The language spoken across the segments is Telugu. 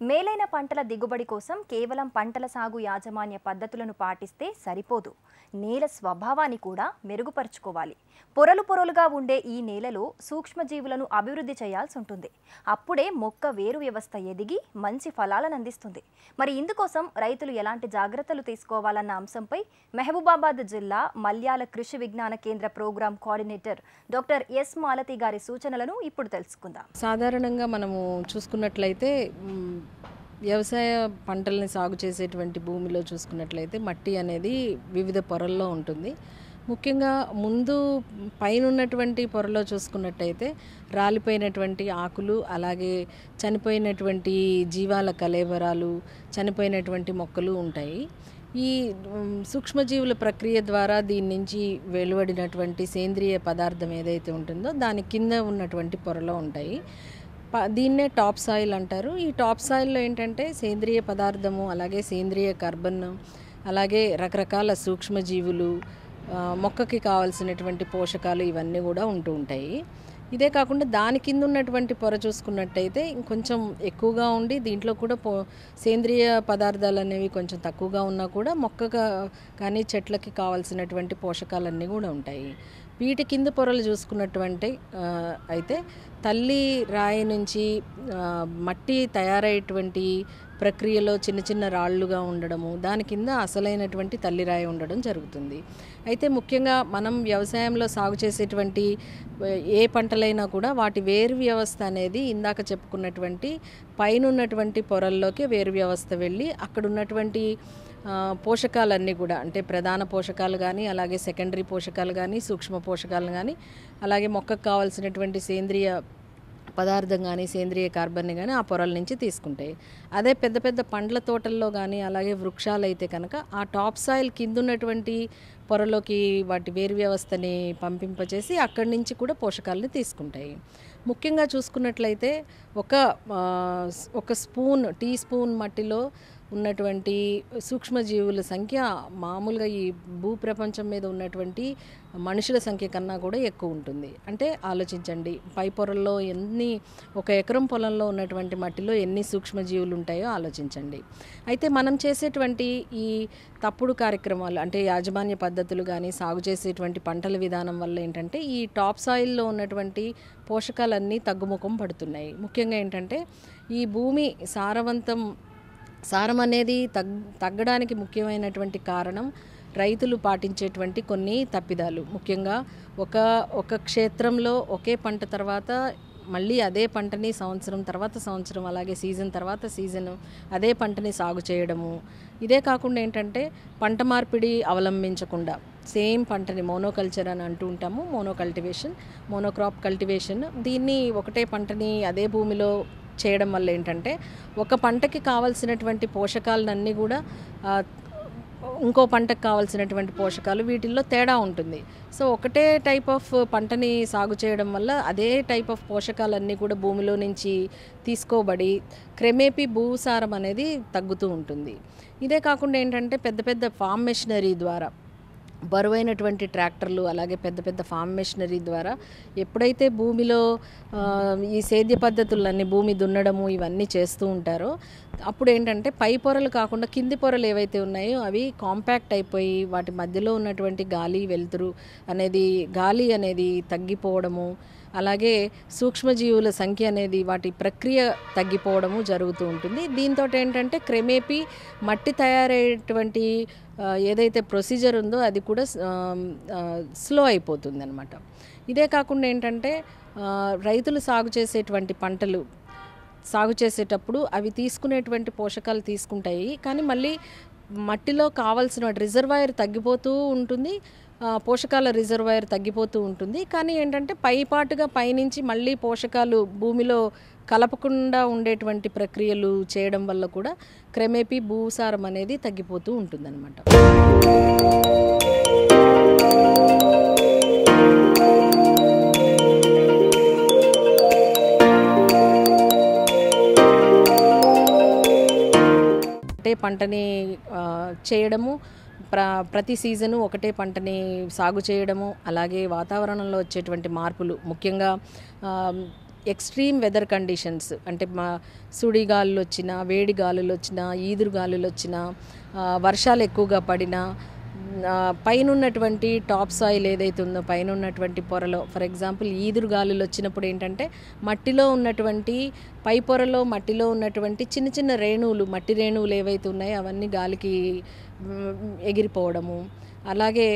మేలైన పంటల దిగుబడి కోసం కేవలం పంటల సాగు యాజమాన్య పద్ధతులను పాటిస్తే సరిపోదు. నేల స్వభావాన్ని కూడా మెరుగుపరుచుకోవాలి. పొరలు పొరలుగా ఉండే ఈ నేలలో సూక్ష్మజీవులను అభివృద్ధి చేయాల్సి ఉంటుంది. అప్పుడే మొక్క వేరు వ్యవస్థ ఎదిగి మంచి ఫలాలను అందిస్తుంది. మరి ఇందుకోసం రైతులు ఎలాంటి జాగ్రత్తలు తీసుకోవాలన్న అంశంపై మహబూబాబాద్ జిల్లా Malyala Krishi Vigyan Kendra programme coordinator doctor S Malathi గారి సూచనలను ఇప్పుడు తెలుసుకుందాం. సాధారణంగా మనము చూసుకున్నట్లయితే వ్యవసాయ పంటల్ని సాగు చేసేటువంటి భూమిలో చూసుకున్నట్లయితే మట్టి అనేది వివిధ పొరల్లో ఉంటుంది. ముఖ్యంగా ముందు పైన ఉన్నటువంటి పొరలో చూసుకున్నట్టయితే రాలిపోయినటువంటి ఆకులు, అలాగే చనిపోయినటువంటి జీవాల కళేబరాలు, చనిపోయినటువంటి మొక్కలు ఉంటాయి. ఈ సూక్ష్మజీవుల ప్రక్రియ ద్వారా దీని నుంచి వెలువడినటువంటి సేంద్రియ పదార్థం ఏదైతే ఉంటుందో దాని కింద ఉన్నటువంటి పొరలో ఉంటాయి. దీన్నే టాప్ సాయిల్ అంటారు. ఈ టాప్ సాయిల్లో ఏంటంటే సేంద్రియ పదార్థము, అలాగే సేంద్రియ కార్బన్, అలాగే రకరకాల సూక్ష్మజీవులు, మొక్కకి కావాల్సినటువంటి పోషకాలు ఇవన్నీ కూడా ఉంటూ ఉంటాయి. ఇదే కాకుండా దాని కింద ఉన్నటువంటి పొర చూసుకున్నట్టయితే ఇంకొంచెం ఎక్కువగా ఉండి దీంట్లో కూడా సేంద్రియ పదార్థాలు అనేవి కొంచెం తక్కువగా ఉన్నా కూడా మొక్కగా కానీ చెట్లకి కావాల్సినటువంటి పోషకాలన్నీ కూడా ఉంటాయి. వీటి కింద పొరలు చూసుకున్నటువంటి అయితే తల్లి రాయి నుంచి మట్టి తయారయ్యేటువంటి ప్రక్రియలో చిన్న చిన్న రాళ్ళుగా ఉండడము, దాని కింద అసలైనటువంటి తల్లి రాయి ఉండడం జరుగుతుంది. అయితే ముఖ్యంగా మనం వ్యవసాయంలో సాగు చేసేటువంటి ఏ పంటలైనా కూడా వాటి వేరు వ్యవస్థ అనేది ఇందాక చెప్పుకున్నటువంటి పైన ఉన్నటువంటి పొరల్లోకి వేరు వ్యవస్థ వెళ్ళి అక్కడ ఉన్నటువంటి పోషకాలన్నీ కూడా, అంటే ప్రధాన పోషకాలు కానీ, అలాగే సెకండరీ పోషకాలు కానీ, సూక్ష్మ పోషకాలు కానీ, అలాగే మొక్కకు కావాల్సినటువంటి సేంద్రియ పదార్థం కానీ, సేంద్రియ కార్బన్ని కానీ ఆ పొరల నుంచి తీసుకుంటాయి. అదే పెద్ద పెద్ద పండ్ల తోటల్లో కానీ, అలాగే వృక్షాలు అయితే కనుక ఆ టాప్ సాయిల్ కింద ఉన్నటువంటి పొరలోకి వాటి వేరు వ్యవస్థని పంపింపచేసి అక్కడి నుంచి కూడా పోషకాలని తీసుకుంటాయి. ముఖ్యంగా చూసుకున్నట్లయితే ఒక స్పూన్, టీ స్పూన్ మట్టిలో ఉన్నటువంటి సూక్ష్మజీవుల సంఖ్య మామూలుగా ఈ భూప్రపంచం మీద ఉన్నటువంటి మనుషుల సంఖ్య కన్నా కూడా ఎక్కువ ఉంటుంది. అంటే ఆలోచించండి, పై పొరల్లో ఒక ఎకరం పొలంలో ఉన్నటువంటి మట్టిలో ఎన్ని సూక్ష్మజీవులు ఉంటాయో ఆలోచించండి. అయితే మనం చేసేటువంటి ఈ తప్పుడు కార్యక్రమాలు, అంటే యాజమాన్య పద్ధతులు కానీ, సాగు చేసేటువంటి పంటల విధానం వల్ల ఏంటంటే ఈ టాప్ సాయిల్లో ఉన్నటువంటి పోషకాలన్నీ తగ్గుముఖం పడుతున్నాయి. ముఖ్యంగా ఏంటంటే ఈ భూమి సారం అనేది తగ్గడానికి ముఖ్యమైనటువంటి కారణం రైతులు పాటించేటువంటి కొన్ని తప్పిదాలు. ముఖ్యంగా ఒక క్షేత్రంలో ఒకే పంట తర్వాత మళ్ళీ అదే పంటని సంవత్సరం అలాగే సీజన్ తర్వాత సీజన్ అదే పంటని సాగు చేయడము. ఇదే కాకుండా ఏంటంటే పంట మార్పిడి అవలంబించకుండా సేమ్ పంటని మోనోకల్చర్ అని అంటూ ఉంటాము. Monocrop cultivation. దీన్ని ఒకటే పంటని అదే భూమిలో చేయడం వల్ల ఏంటంటే ఒక పంటకి కావాల్సినటువంటి పోషకాలన్నీ కూడా ఇంకో పంటకు కావాల్సినటువంటి పోషకాలు వీటిల్లో తేడా ఉంటుంది. సో ఒకటే టైప్ ఆఫ్ పంటని సాగు చేయడం వల్ల అదే టైప్ ఆఫ్ పోషకాలన్నీ కూడా భూమిలో నుంచి తీసుకోబడి క్రమేపీ భూసారం అనేది తగ్గుతూ ఉంటుంది. ఇదే కాకుండా ఏంటంటే పెద్ద పెద్ద ఫార్మ్ మెషినరీ ద్వారా, బరువైనటువంటి ట్రాక్టర్లు, అలాగే పెద్ద పెద్ద ఫార్మ్ మెషినరీ ద్వారా ఎప్పుడైతే భూమిలో ఈ సేద్య పద్ధతులన్నీ, భూమి దున్నడము ఇవన్నీ చేస్తూ ఉంటారో అప్పుడు ఏంటంటే పై పొరలు కాకుండా కింది పొరలు ఏవైతే ఉన్నాయో అవి కాంపాక్ట్ అయిపోయి వాటి మధ్యలో ఉన్నటువంటి గాలి అనేది తగ్గిపోవడము, అలాగే సూక్ష్మజీవుల సంఖ్య అనేది వాటి ప్రక్రియ తగ్గిపోవడము జరుగుతూ ఉంటుంది. దీంతో ఏంటంటే క్రమేపీ మట్టి తయారయ్యేటువంటి ఏదైతే ప్రొసీజర్ ఉందో అది కూడా స్లో అయిపోతుంది అన్నమాట. ఇదే కాకుండా ఏంటంటే రైతులు సాగు చేసేటప్పుడు అవి తీసుకునేటువంటి పోషకాలు తీసుకుంటాయి, కానీ మళ్ళీ మట్టిలో కావాల్సిన రిజర్వాయర్ తగ్గిపోతూ ఉంటుంది, పోషకాల రిజర్వాయర్ తగ్గిపోతూ ఉంటుంది. కానీ ఏంటంటే పైపాటుగా పైనుంచి మళ్ళీ పోషకాలు భూమిలో కలపకుండా ఉండేటువంటి ప్రక్రియలు చేయడం వల్ల కూడా క్రమేపీ భూసారం అనేది తగ్గిపోతూ ఉంటుందన్నమాట. పంటని చేయడము, ప్రతి సీజను ఒకటే పంటని సాగు చేయడము, అలాగే వాతావరణంలో వచ్చేటువంటి మార్పులు, ముఖ్యంగా ఎక్స్ట్రీమ్ వెదర్ కండిషన్స్ అంటే సుడి గాలులు వచ్చినా, వేడి గాలులు వచ్చినా, ఈదురు గాలులు వచ్చినా, వర్షాలు ఎక్కువగా పడినా, పైన ఉన్నటువంటి టాప్ సాయిల్ ఏదైతే ఉందో పైన ఉన్నటువంటి పొరలో, ఫర్ ఎగ్జాంపుల్ ఈదురు గాలులు వచ్చినప్పుడు ఏంటంటే మట్టిలో ఉన్నటువంటి పై పొరలో మట్టిలో ఉన్నటువంటి చిన్న చిన్న రేణువులు, మట్టి రేణువులు ఏవైతే ఉన్నాయో అవన్నీ గాలికి ఎగిరిపోవడము, అలాగే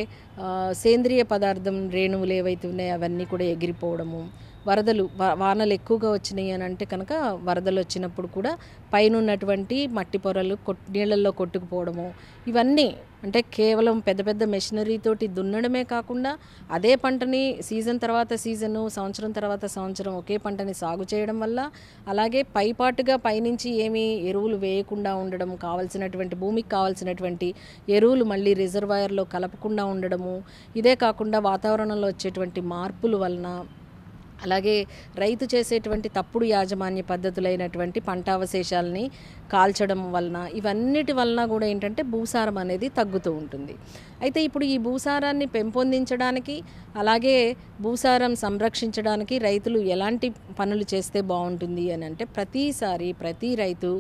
సేంద్రియ పదార్థం రేణువులు ఏవైతే ఉన్నాయో అవన్నీ కూడా ఎగిరిపోవడము, వరదలు వానలు ఎక్కువగా వచ్చినాయి అని అంటే కనుక వరదలు వచ్చినప్పుడు కూడా పైన ఉన్నటువంటి మట్టి పొరలు నీళ్ళల్లో కొట్టుకుపోవడము, ఇవన్నీ అంటే కేవలం పెద్ద పెద్ద మెషినరీతోటి దున్నడమే కాకుండా అదే పంటని సీజన్ తర్వాత సీజను, సంవత్సరం తర్వాత సంవత్సరం ఒకే పంటని సాగు చేయడం వల్ల, అలాగే పైపాటుగా పైనుంచి ఏమీ ఎరువులు వేయకుండా ఉండడం, కావాల్సినటువంటి భూమికి కావాల్సినటువంటి ఎరువులు మళ్ళీ రిజర్వాయర్లో కలపకుండా ఉండడము, ఇదే కాకుండా వాతావరణంలో వచ్చేటువంటి మార్పుల వలన, అలాగే రైతు చేసేటువంటి తప్పుడు యాజమాన్య పద్ధతులైనటువంటి పంట అవశేషాలని కాల్చడం వలన, ఇవన్నిటి వలన కూడా ఏంటంటే భూసారం అనేది తగ్గుతూ ఉంటుంది. అయితే ఇప్పుడు ఈ భూసారాన్ని పెంపొందించడానికి, అలాగే భూసారం సంరక్షించడానికి రైతులు ఎలాంటి పనులు చేస్తే బాగుంటుంది అని అంటే, ప్రతిసారి ప్రతి రైతు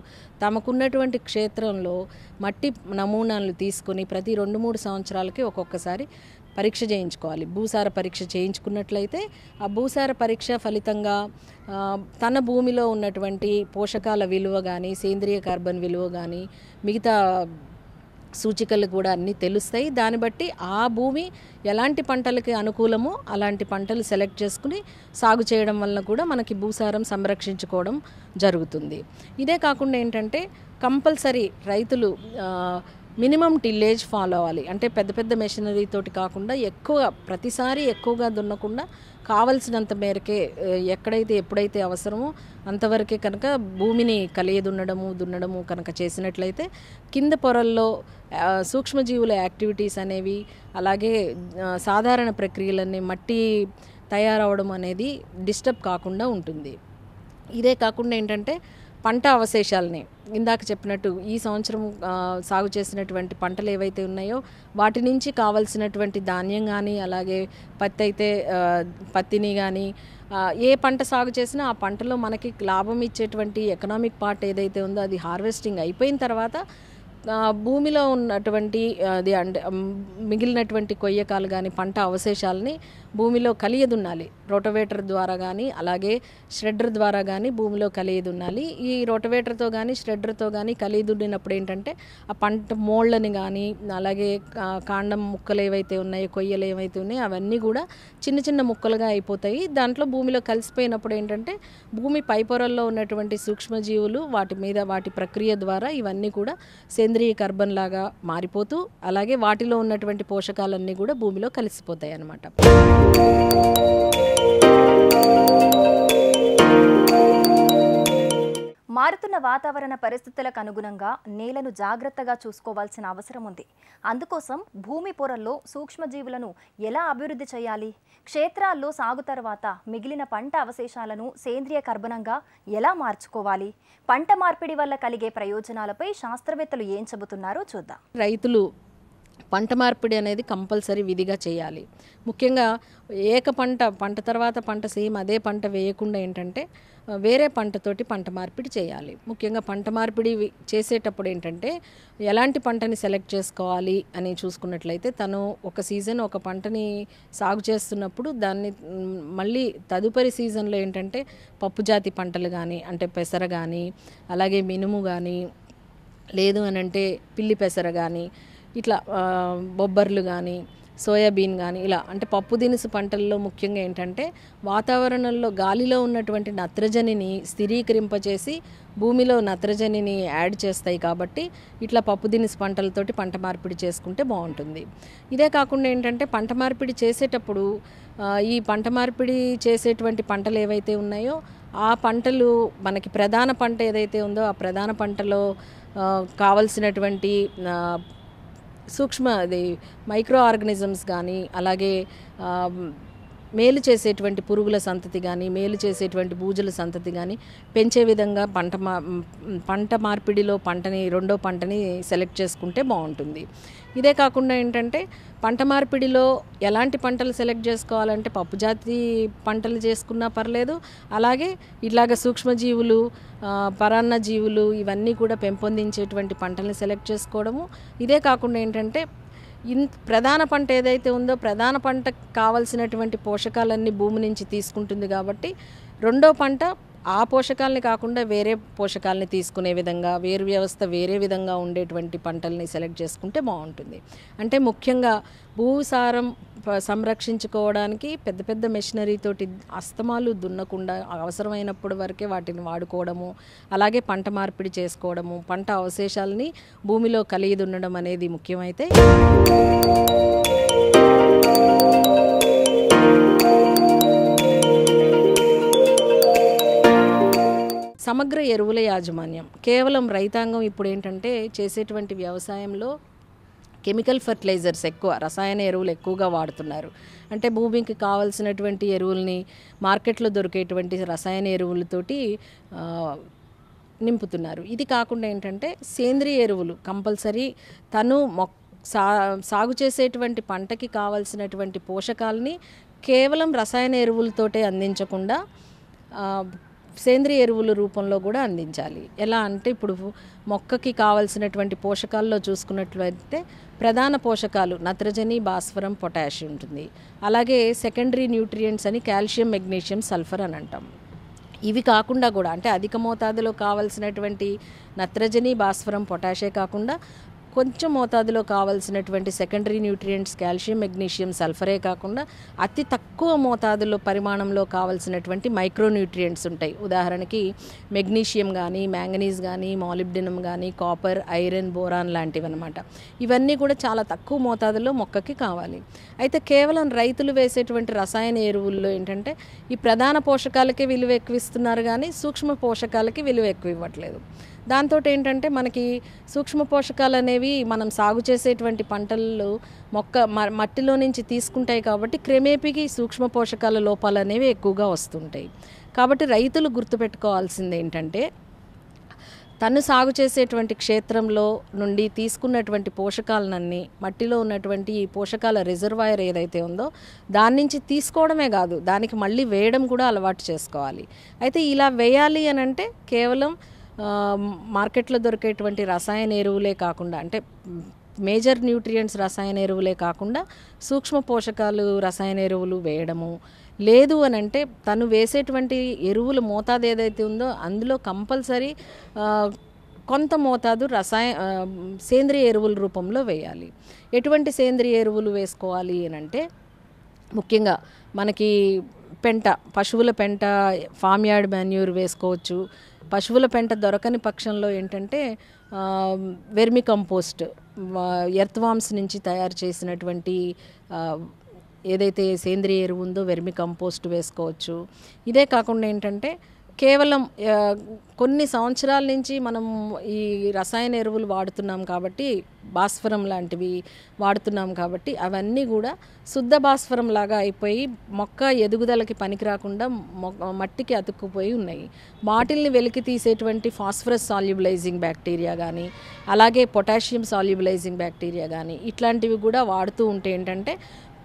తమకున్నటువంటి క్షేత్రంలో మట్టి నమూనాలు తీసుకొని ప్రతి 2-3 సంవత్సరాలకి ఒక్కొక్కసారి పరీక్ష చేయించుకోవాలి. భూసార పరీక్ష చేయించుకున్నట్లయితే ఆ భూసార పరీక్ష ఫలితంగా తన భూమిలో ఉన్నటువంటి పోషకాల విలువ కానీ, సేంద్రియ కార్బన్ విలువ కానీ, మిగతా సూచికలు కూడా అన్నీ తెలుస్తాయి. దాన్ని బట్టి ఆ భూమి ఎలాంటి పంటలకి అనుకూలమో అలాంటి పంటలు సెలెక్ట్ చేసుకుని సాగు చేయడం వలన కూడా మనకి భూసారం సంరక్షించుకోవడం జరుగుతుంది. ఇదే కాకుండా ఏంటంటే కంపల్సరీ రైతులు మినిమం టిల్లేజ్ ఫాలో అవ్వాలి. అంటే పెద్ద పెద్ద మెషినరీతోటి కాకుండా ప్రతిసారి ఎక్కువగా దున్నకుండా కావలసినంత మేరకే ఎక్కడైతే ఎప్పుడైతే అవసరమో అంతవరకే కనుక భూమిని దున్నడము కనుక చేసినట్లయితే కింద పొరల్లో సూక్ష్మజీవుల యాక్టివిటీస్ అనేవి, అలాగే సాధారణ ప్రక్రియలన్నీ మట్టి తయారవడం అనేది డిస్టర్బ్ కాకుండా ఉంటుంది. ఇదే కాకుండా ఏంటంటే పంట అవశేషాలని ఇందాక చెప్పినట్టు ఈ సంవత్సరం సాగు చేసినటువంటి పంటలు ఏవైతే ఉన్నాయో వాటి నుంచి కావలసినటువంటి ధాన్యం కానీ, అలాగే పత్తిని కానీ, ఏ పంట సాగు చేసినా ఆ పంటలో మనకి లాభం ఇచ్చేటువంటి ఎకనామిక్ పార్ట్ ఏదైతే ఉందో అది హార్వెస్టింగ్ అయిపోయిన తర్వాత భూమిలో ఉన్నటువంటి అది అంటే మిగిలినటువంటి కొయ్యకాలు కానీ పంట అవశేషాలని భూమిలో కలియదున్నాలి. రోటవేటర్ ద్వారా కానీ, అలాగే ష్రెడ్డర్ ద్వారా కానీ భూమిలో కలియదున్నాలి. ఈ రోటవేటర్తో కానీ ష్రెడ్డర్తో కానీ కలియదున్నినప్పుడు ఏంటంటే ఆ పంట మోళ్ళని కానీ, అలాగే కాండం ముక్కలు ఏవైతే ఉన్నాయో, కొయ్యలు ఏవైతే ఉన్నాయో అవన్నీ కూడా చిన్న చిన్న ముక్కలుగా అయిపోతాయి. దాంట్లో భూమిలో కలిసిపోయినప్పుడు ఏంటంటే భూమి పై పొరల్లో ఉన్నటువంటి సూక్ష్మజీవులు వాటి ప్రక్రియ ద్వారా ఇవన్నీ కూడా సేంద్రియ కార్బన్ లాగా మారిపోతూ, అలాగే వాటిలో ఉన్నటువంటి పోషకాలన్నీ కూడా భూమిలో కలిసిపోతాయి అన్నమాట. మారుతున్న వాతావరణ పరిస్థితులకు అనుగుణంగా నేలను జాగ్రత్తగా చూసుకోవాల్సిన అవసరం ఉంది. అందుకోసం భూమి పొరల్లో సూక్ష్మజీవులను ఎలా అభివృద్ధి చేయాలి, క్షేత్రాల్లో సాగు తర్వాత మిగిలిన పంట అవశేషాలను సేంద్రియ కర్బనంగా ఎలా మార్చుకోవాలి, పంట మార్పిడి వల్ల కలిగే ప్రయోజనాలపై శాస్త్రవేత్తలు ఏం చెబుతున్నారో చూద్దాం. రైతులు పంట మార్పిడి అనేది కంపల్సరీ విధిగా చేయాలి. ముఖ్యంగా పంట తర్వాత పంట సేమ్ అదే పంట వేయకుండా ఏంటంటే వేరే పంటతోటి పంట మార్పిడి చేయాలి. ముఖ్యంగా పంట మార్పిడి చేసేటప్పుడు ఏంటంటే ఎలాంటి పంటని సెలెక్ట్ చేసుకోవాలి అని చూసుకున్నట్లయితే, తను ఒక సీజన్ ఒక పంటని సాగు చేస్తున్నప్పుడు దాన్ని మళ్ళీ తదుపరి సీజన్లో ఏంటంటే పప్పు జాతి పంటలు కానీ, అంటే పెసర కానీ, అలాగే మినుము కానీ, లేదు అని అంటే పిల్లి పెసర కానీ, ఇట్లా బొబ్బర్లు కానీ, సోయాబీన్ కానీ, ఇలా అంటే పప్పు దినుసు పంటల్లో ముఖ్యంగా ఏంటంటే వాతావరణంలో గాలిలో ఉన్నటువంటి నత్రజనిని స్థిరీకరింపచేసి భూమిలో నత్రజనిని యాడ్ చేస్తాయి. కాబట్టి ఇట్లా పప్పు దినుసు పంటలతోటి పంట మార్పిడి చేసుకుంటే బాగుంటుంది. ఇదే కాకుండా ఏంటంటే పంట మార్పిడి చేసేటప్పుడు ఈ పంట మార్పిడి చేసేటువంటి పంటలు ఏవైతే ఉన్నాయో ఆ పంటలు మనకి ప్రధాన పంట ఏదైతే ఉందో ఆ ప్రధాన పంటలో కావలసినటువంటి మైక్రో ఆర్గానిజమ్స్ కానీ, అలాగే మేలు చేసేటువంటి పురుగుల సంతతి కానీ మేలు చేసేటువంటి బూజుల సంతతి కానీ పెంచే విధంగా పంట మార్పిడిలో రెండో పంటని సెలెక్ట్ చేసుకుంటే బాగుంటుంది. ఇదే కాకుండా ఏంటంటే పంట మార్పిడిలో ఎలాంటి పంటలు సెలెక్ట్ చేసుకోవాలంటే పప్పుజాతి పంటలు చేసుకున్నా పర్లేదు, అలాగే ఇలాగ సూక్ష్మజీవులు పరాన్న జీవులు ఇవన్నీ కూడా పెంపొందించేటువంటి పంటల్ని సెలెక్ట్ చేసుకోవడము. ఇదే కాకుండా ఏంటంటే ప్రధాన పంట ఏదైతే ఉందో ప్రధాన పంటకు కావాల్సినటువంటి పోషకాలన్నీ భూమి నుంచి తీసుకుంటుంది కాబట్టి రెండో పంట ఆ పోషకాలని కాకుండా వేరే పోషకాలని తీసుకునే విధంగా వేరు వ్యవస్థ వేరే విధంగా ఉండేటువంటి పంటల్ని సెలెక్ట్ చేసుకుంటే బాగుంటుంది. అంటే ముఖ్యంగా భూసారం సంరక్షించుకోవడానికి పెద్ద పెద్ద మెషినరీతోటి అస్తమాలు దున్నకుండా అవసరమైనప్పుడు వరకే వాటిని వాడుకోవడము, అలాగే పంట మార్పిడి చేసుకోవడము, పంట అవశేషాలని భూమిలో కలిగి దున్నడం అనేది ముఖ్యమైతే సమగ్ర ఎరువుల యాజమాన్యం కేవలం రైతాంగం ఇప్పుడు ఏంటంటే చేసేటువంటి వ్యవసాయంలో కెమికల్ ఫర్టిలైజర్స్ ఎక్కువ, రసాయన ఎరువులు ఎక్కువగా వాడుతున్నారు. అంటే భూమికి కావాల్సినటువంటి ఎరువుల్ని మార్కెట్లో దొరికేటువంటి రసాయన ఎరువులతోటి నింపుతున్నారు. ఇది కాకుండా ఏంటంటే సేంద్రియ ఎరువులు కంపల్సరీ తను సాగు చేసేటువంటి పంటకి కావాల్సినటువంటి పోషకాలని కేవలం రసాయన ఎరువులతోటే అందించకుండా సేంద్రియ ఎరువుల రూపంలో కూడా అందించాలి. ఎలా అంటే ఇప్పుడు మొక్కకి కావాల్సినటువంటి పోషకాల్లో చూసుకున్నట్లయితే ప్రధాన పోషకాలు నత్రజని, భాస్వరం, పొటాషియం ఉంటుంది. అలాగే సెకండరీ న్యూట్రియంట్స్ అని కాల్షియం, మెగ్నీషియం, సల్ఫర్ అని అంటాం. ఇవి కాకుండా కూడా అంటే అధిక మోతాదులో కావాల్సినటువంటి నత్రజని, భాస్వరం, పొటాషే కాకుండా కొంచెం మోతాదులో కావాల్సినటువంటి సెకండరీ న్యూట్రియంట్స్ కాల్షియం, మెగ్నీషియం, సల్ఫరే కాకుండా అతి తక్కువ మోతాదులో పరిమాణంలో కావాల్సినటువంటి మైక్రో న్యూట్రియంట్స్ ఉంటాయి. ఉదాహరణకి మెగ్నీషియం కానీ, మ్యాంగనీస్ కానీ, మాలిబ్డినం కానీ, కాపర్, ఐరన్, బోరాన్ లాంటివి అనమాట. ఇవన్నీ కూడా చాలా తక్కువ మోతాదులో మొక్కకి కావాలి. అయితే కేవలం రైతులు వేసేటువంటి రసాయన ఎరువుల్లో ఏంటంటే ఈ ప్రధాన పోషకాలకే విలువ ఎక్కువ ఇస్తున్నారు కానీ సూక్ష్మ పోషకాలకి విలువ ఎక్కువ ఇవ్వట్లేదు. దాంతో ఏంటంటే మనకి సూక్ష్మ పోషకాలు అనేవి మనం సాగు చేసేటువంటి పంటల్లో మట్టిలో నుంచి తీసుకుంటాయి కాబట్టి క్రమేపీకి సూక్ష్మ పోషకాల లోపాలు అనేవి ఎక్కువగా వస్తుంటాయి. కాబట్టి రైతులు గుర్తుపెట్టుకోవాల్సింది ఏంటంటే తను సాగు చేసేటువంటి క్షేత్రంలో నుండి తీసుకున్నటువంటి పోషకాలన్నీ మట్టిలో ఉన్నటువంటి ఈ పోషకాల రిజర్వాయర్ ఏదైతే ఉందో దాని నుంచి తీసుకోవడమే కాదు, దానికి మళ్ళీ వేయడం కూడా అలవాటు చేసుకోవాలి. అయితే ఇలా వేయాలి అని అంటే కేవలం మార్కెట్లో దొరికేటువంటి రసాయన ఎరువులే కాకుండా అంటే మేజర్ న్యూట్రియంట్స్ రసాయన ఎరువులే కాకుండా సూక్ష్మ పోషకాలు రసాయన ఎరువులు వేయడము, లేదు అని అంటే తను వేసేటువంటి ఎరువుల మోతాదు ఏదైతే ఉందో అందులో కంపల్సరీ కొంత మోతాదు సేంద్రియ ఎరువుల రూపంలో వేయాలి. ఎటువంటి సేంద్రియ ఎరువులు వేసుకోవాలి అని అంటే ముఖ్యంగా మనకి పశువుల పెంట, ఫామ్ యార్డ్ మాన్యూర్ వేసుకోవచ్చు. పశువుల పెంట దొరకని పక్షంలో ఏంటంటే వెర్మి కంపోస్ట్, ఎర్త్వామ్స్ నుంచి తయారు చేసినటువంటి ఏదైతే సేంద్రియ ఎరువు ఉందో వెర్మి కంపోస్ట్ వేసుకోవచ్చు. ఇదే కాకుండా ఏంటంటే కేవలం కొన్ని సంవత్సరాల నుంచి మనం ఈ రసాయన ఎరువులు వాడుతున్నాం కాబట్టి భాస్వరం లాంటివి వాడుతున్నాం కాబట్టి అవన్నీ కూడా శుద్ధ భాస్వరం లాగా అయిపోయి మొక్క ఎదుగుదలకి పనికి రాకుండా మట్టికి అతుక్కుపోయి ఉన్నాయి. వాటిల్ని వెలికి తీసేటువంటి ఫాస్ఫరస్ సాల్యుబలైజింగ్ బ్యాక్టీరియా కానీ అలాగే పొటాషియం సాల్యుబలైజింగ్ బ్యాక్టీరియా కానీ ఇట్లాంటివి కూడా వాడుతూ ఉంటే ఏంటంటే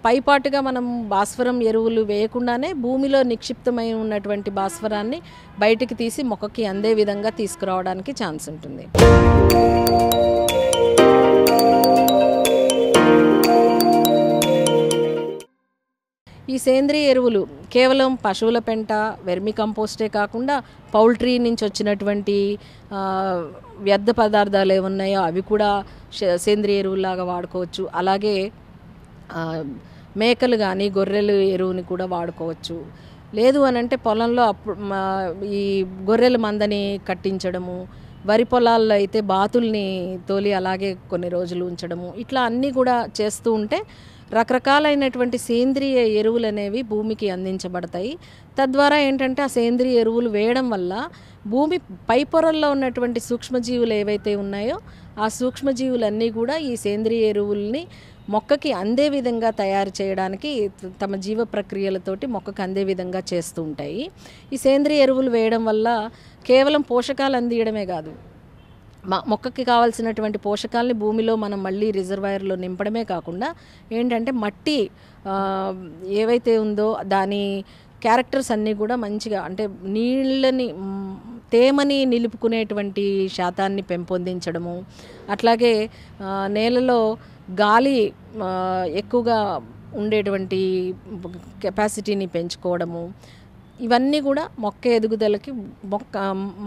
పైపాటుగా మనం భాస్వరం ఎరువులు వేయకుండానే భూమిలో నిక్షిప్తమై ఉన్నటువంటి భాస్వరాన్ని బయటికి తీసి మొక్కకి అందే విధంగా తీసుకురావడానికి ఛాన్స్ ఉంటుంది. ఈ సేంద్రియ ఎరువులు కేవలం పశువుల పెంట, వెర్మి కంపోస్టే కాకుండా పౌల్ట్రీ నుంచి వచ్చినటువంటి వ్యర్థ పదార్థాలు ఏమున్నాయో అవి కూడా సేంద్రియ ఎరువులాగా వాడుకోవచ్చు. అలాగే మేకలు కానీ గొర్రెలు ఎరువుని కూడా వాడుకోవచ్చు. లేదు అని అంటే పొలంలో ఈ గొర్రెల మందని కట్టించడము, వరి పొలాల్లో అయితే బాతుల్ని తోలి అలాగే కొన్ని రోజులు ఉంచడము, ఇట్లా అన్నీ కూడా చేస్తూ ఉంటే రకరకాలైనటువంటి సేంద్రియ ఎరువులు అనేవి భూమికి అందించబడతాయి. తద్వారా ఏంటంటే ఆ సేంద్రియ ఎరువులు వేయడం వల్ల భూమి పై పొరల్లో ఉన్నటువంటి సూక్ష్మజీవులు ఏవైతే ఉన్నాయో ఆ సూక్ష్మజీవులన్నీ కూడా ఈ సేంద్రియ ఎరువుల్ని మొక్కకి అందే విధంగా తయారు చేయడానికి తమ జీవ ప్రక్రియలతోటి మొక్కకు అందే విధంగా చేస్తూ ఉంటాయి. ఈ సేంద్రియ ఎరువులు వేయడం వల్ల కేవలం పోషకాలు అందియడమే కాదు, మొక్కకి కావాల్సినటువంటి పోషకాలని భూమిలో మనం మళ్ళీ రిజర్వాయర్లో నింపడమే కాకుండా ఏంటంటే మట్టి ఏవైతే ఉందో దాని క్యారెక్టర్స్ అన్నీ కూడా మంచిగా, అంటే నీళ్ళని తేమని నిలుపుకునేటువంటి శాతాన్ని పెంపొందించడము, అట్లాగే నేలలో గాలి ఎక్కువగా ఉండేటువంటి కెపాసిటీని పెంచుకోవడము, ఇవన్నీ కూడా మొక్క ఎదుగుదలకి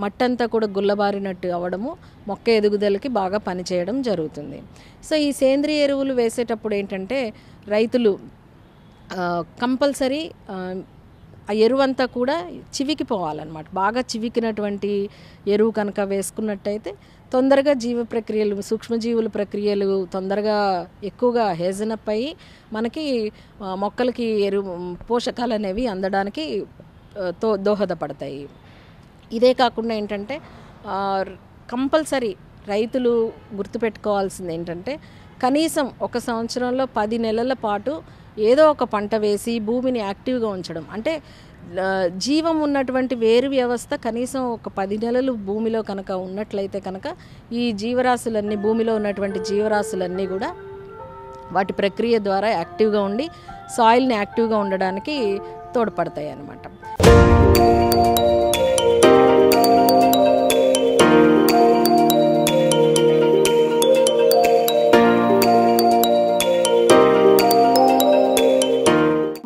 మట్టంతా కూడా గుల్లబారినట్టు అవ్వడము మొక్క ఎదుగుదలకి బాగా పనిచేయడం జరుగుతుంది. సో ఈ సేంద్రియ ఎరువులు వేసేటప్పుడు ఏంటంటే రైతులు కంపల్సరీ ఆ ఎరువంతా కూడా చివికిపోవాలన్నమాట. బాగా చివికినటువంటి ఎరువు కనుక వేసుకున్నట్టయితే తొందరగా జీవ ప్రక్రియలు, సూక్ష్మజీవుల ప్రక్రియలు తొందరగా ఎక్కువగా హేజనప్ అయ్యి మనకి మొక్కలకి పోషకాలు అనేవి అందడానికి దోహదపడతాయి. ఇదే కాకుండా ఏంటంటే కంపల్సరీ రైతులు గుర్తుపెట్టుకోవాల్సింది ఏంటంటే కనీసం ఒక సంవత్సరంలో 10 నెలల పాటు ఏదో ఒక పంట వేసి భూమిని యాక్టివ్గా ఉంచడం. అంటే జీవం ఉన్నటువంటి వేరు వ్యవస్థ కనీసం ఒక 10 నెలలు భూమిలో కనుక ఉన్నట్లయితే కనుక ఈ జీవరాశులన్నీ, భూమిలో ఉన్నటువంటి జీవరాశులన్నీ కూడా వాటి ప్రక్రియ ద్వారా యాక్టివ్గా ఉండి సాయిల్ని యాక్టివ్గా ఉండడానికి తోడ్పడతాయి అన్నమాట.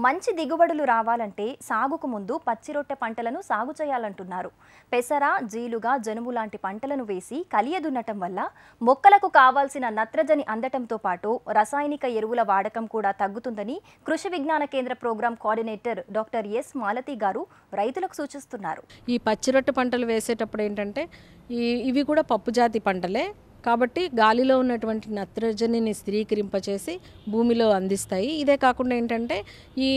మంచి దిగుబడులు రావాలంటే సాగుకు ముందు పచ్చిరొట్టె పంటలను సాగు చేయాలంటున్నారు. పెసర, జీలుగా, జనుము లాంటి పంటలను వేసి కలియదున్నటం వల్ల మొక్కలకు కావాల్సిన నత్రజని అందటంతో పాటు రసాయనిక ఎరువుల వాడకం కూడా తగ్గుతుందని Krishi Vigyan Kendra programme coordinator doctor S Malathi garu రైతులకు సూచిస్తున్నారు. ఈ పచ్చిరొట్టె పంటలు వేసేటప్పుడు ఏంటంటే ఇవి కూడా పప్పు జాతి పంటలే కాబట్టి గాలిలో ఉన్నటువంటి నత్రజనిని స్థిరీకరింపచేసి భూమిలో అందిస్తాయి. ఇదే కాకుండా ఏంటంటే ఈ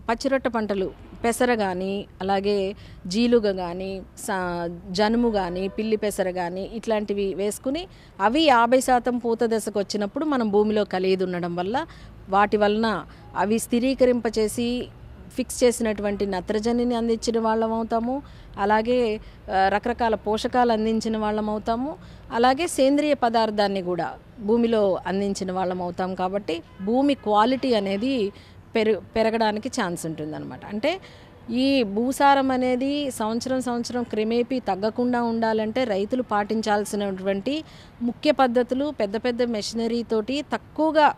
పచ్చిరొట్టె పంటలు పెసర కానీ, అలాగే జీలుగ కానీ, జనుము కానీ, పిల్లి పెసర కానీ ఇట్లాంటివి వేసుకుని అవి 50% పూత దశకు వచ్చినప్పుడు మనం భూమిలో కలిగి ఉండడం వల్ల వాటి వలన అవి స్థిరీకరింపచేసి ఫిక్స్ చేసినటువంటి నత్రజనిని అందించిన వాళ్ళం అవుతాము, అలాగే రకరకాల పోషకాలు అందించిన వాళ్ళం అవుతాము, అలాగే సేంద్రియ పదార్థాన్ని కూడా భూమిలో అందించిన వాళ్ళం అవుతాం. కాబట్టి భూమి క్వాలిటీ అనేది పెరగడానికి ఛాన్స్ ఉంటుందన్నమాట. అంటే ఈ భూసారం అనేది సంవత్సరం క్రమేపీ తగ్గకుండా ఉండాలంటే రైతులు పాటించాల్సినటువంటి ముఖ్య పద్ధతులు పెద్ద పెద్ద మెషినరీ తోటి తక్కువగా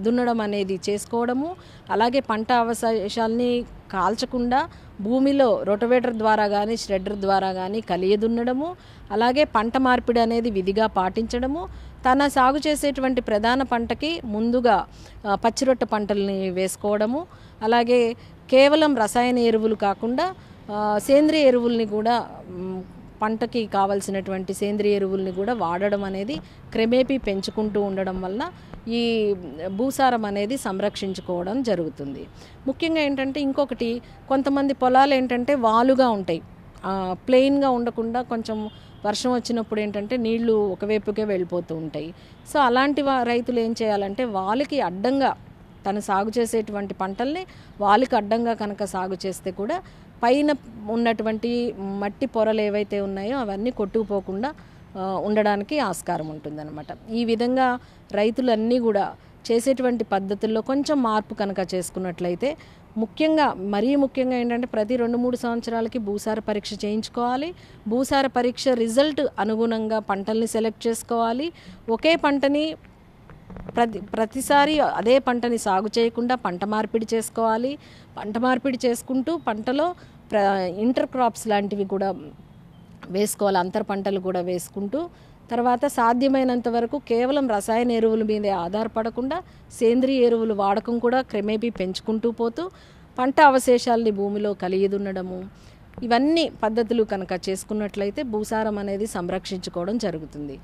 దున్నడం అనేది చేసుకోవడము, అలాగే పంట అవశేషాలని కాల్చకుండా భూమిలో రొటవేటర్ ద్వారా కానీ ష్రెడ్డర్ ద్వారా కానీ కలియ దున్నడము, అలాగే పంట మార్పిడి అనేది విధిగా పాటించడము, తన సాగు చేసేటువంటి ప్రధాన పంటకి ముందుగా పచ్చిరొట్టె పంటల్ని వేసుకోవడము, అలాగే కేవలం రసాయన ఎరువులు కాకుండా సేంద్రియ ఎరువుల్ని కూడా పంటకి కావలసినటువంటి సేంద్రియ ఎరువుల్ని కూడా వాడడం అనేది క్రమేపీ పెంచుకుంటూ ఉండడం వల్ల ఈ భూసారం అనేది సంరక్షించుకోవడం జరుగుతుంది. ముఖ్యంగా ఏంటంటే ఇంకొకటి, కొంతమంది పొలాలు ఏంటంటే వాలుగా ఉంటాయి, ప్లెయిన్గా ఉండకుండా కొంచెం వర్షం వచ్చినప్పుడు ఏంటంటే నీళ్లు ఒకవైపుకే వెళ్ళిపోతూ ఉంటాయి. సో అలాంటి రైతులు ఏం చేయాలంటే వాళ్ళకి అడ్డంగా తను సాగు చేసేటువంటి పంటల్ని వాళ్ళకి అడ్డంగా కనుక సాగు చేస్తే కూడా పైన ఉన్నటువంటి మట్టి పొరలు ఏవైతే ఉన్నాయో అవన్నీ కొట్టుకుపోకుండా ఉండడానికి ఆస్కారం ఉంటుందన్నమాట. ఈ విధంగా రైతులన్నీ కూడా చేసేటువంటి పద్ధతుల్లో కొంచెం మార్పు కనుక చేసుకున్నట్లయితే, మరీ ముఖ్యంగా ఏంటంటే ప్రతి 2-3 సంవత్సరాలకి భూసార పరీక్ష చేయించుకోవాలి. భూసార పరీక్ష రిజల్ట్ అనుగుణంగా పంటల్ని సెలెక్ట్ చేసుకోవాలి. ఒకే పంటని ప్రతిసారి అదే పంటని సాగు చేయకుండా పంట మార్పిడి చేసుకోవాలి. పంట మార్పిడి చేసుకుంటూ పంటలో ఇంటర్ క్రాప్స్ లాంటివి కూడా వేసుకోవాలి, అంతర పంటలు కూడా వేసుకుంటూ, తర్వాత సాధ్యమైనంత వరకు కేవలం రసాయన ఎరువుల మీదే ఆధారపడకుండా సేంద్రియ ఎరువులు వాడకం కూడా క్రమేపీ పెంచుకుంటూ పోతూ పంట అవశేషాలని భూమిలో కలిగి దున్నడము, ఇవన్నీ పద్ధతులు కనుక చేసుకున్నట్లయితే భూసారం అనేది సంరక్షించుకోవడం జరుగుతుంది.